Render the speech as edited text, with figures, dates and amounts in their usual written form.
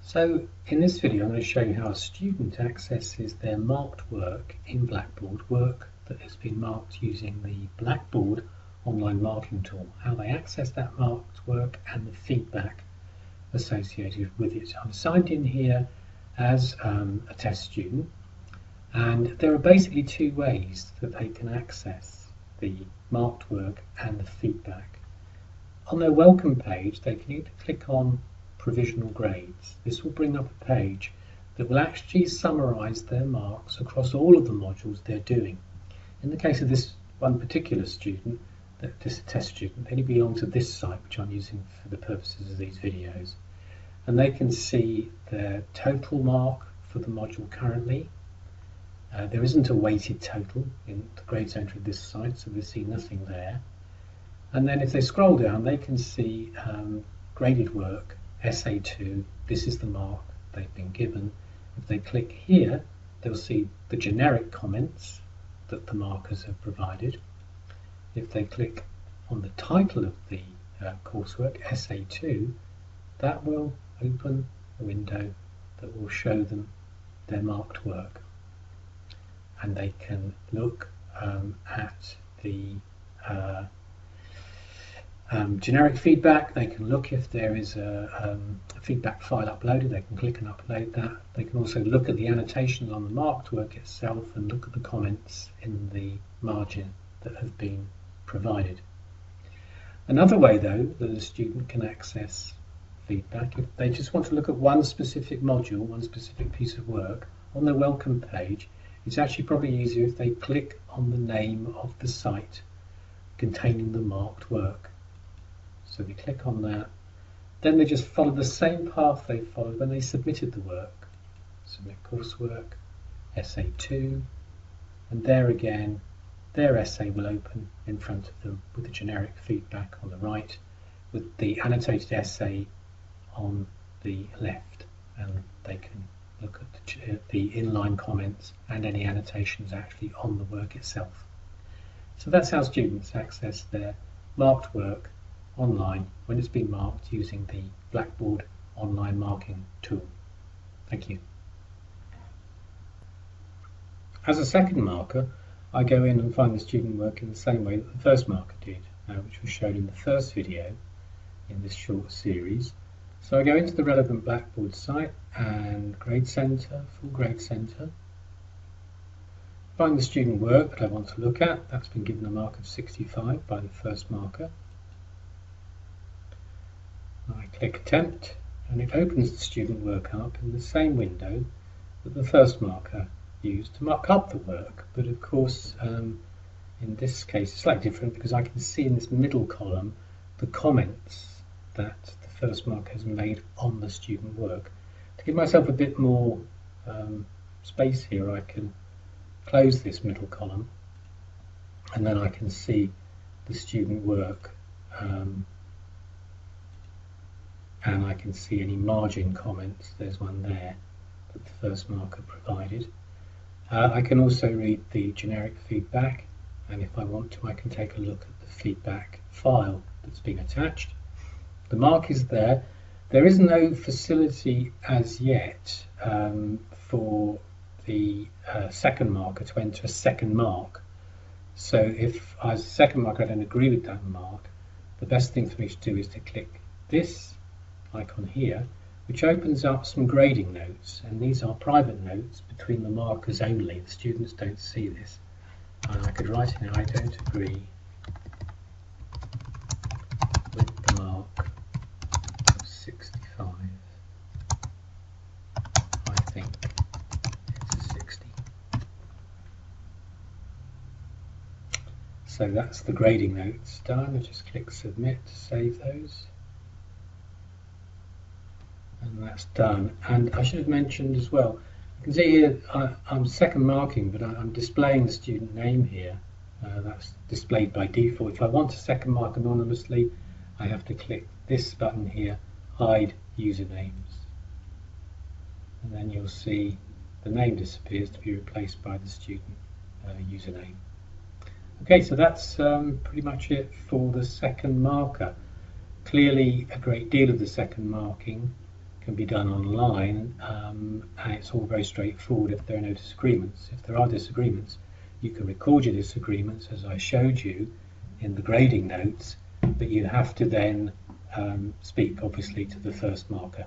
So in this video I'm going to show you how a student accesses their marked work in Blackboard, work that has been marked using the Blackboard online marking tool, how they access that marked work and the feedback associated with it. I'm signed in here as a test student, and there are basically two ways that they can access the marked work and the feedback. On their welcome page they can either click on provisional grades. This will bring up a page that will actually summarise their marks across all of the modules they're doing. In the case of this one particular student, this test student, they belong to this site which I'm using for the purposes of these videos, and they can see their total mark for the module currently. There isn't a weighted total in the grades entry of this site, so they see nothing there. And then if they scroll down they can see graded work SA2, this is the mark they've been given. If they click here, they'll see the generic comments that the markers have provided. If they click on the title of the coursework, SA2, that will open a window that will show them their marked work. And they can look at the generic feedback. They can look if there is a feedback file uploaded, they can click and upload that. They can also look at the annotations on the marked work itself and look at the comments in the margin that have been provided. Another way though that a student can access feedback, if they just want to look at one specific module, one specific piece of work, on their welcome page, it's actually probably easier if they click on the name of the site containing the marked work. So we click on that, then they just follow the same path they followed when they submitted the work. Submit coursework, SA2, and there again their essay will open in front of them with the generic feedback on the right, with the annotated essay on the left, and they can look at the inline comments and any annotations actually on the work itself. So that's how students access their marked work online when it's been marked using the Blackboard online marking tool. Thank you. As a second marker, I go in and find the student work in the same way that the first marker did, which was shown in the first video in this short series. So I go into the relevant Blackboard site and Grade Centre, Full Grade Centre. Find the student work that I want to look at. That's been given a mark of 65 by the first marker. I click Attempt and it opens the student work up in the same window that the first marker used to mark up the work, but of course in this case it's slightly different because I can see in this middle column the comments that the first marker has made on the student work. To give myself a bit more space here, I can close this middle column and then I can see the student work and I can see any margin comments. There's one there that the first marker provided. I can also read the generic feedback, and if I want to I can take a look at the feedback file that's been attached. The mark is there. There is no facility as yet for the second marker to enter a second mark. So if as a second marker I don't agree with that mark, the best thing for me to do is to click this icon here, which opens up some grading notes, and these are private notes between the markers only. The students don't see this. And I could write in, I don't agree with the mark of 65. I think it's a 60. So that's the grading notes done. I just click Submit to save those. And that's done. And I should have mentioned as well, you can see here I'm second marking, but I'm displaying the student name here. That's displayed by default. If I want to second mark anonymously, I have to click this button here, Hide Usernames. And then you'll see the name disappears to be replaced by the student username. Okay, so that's pretty much it for the second marker. Clearly a great deal of the second marking can be done online, and it's all very straightforward if there are no disagreements. If there are disagreements, you can record your disagreements as I showed you in the grading notes, but you have to then speak obviously to the first marker.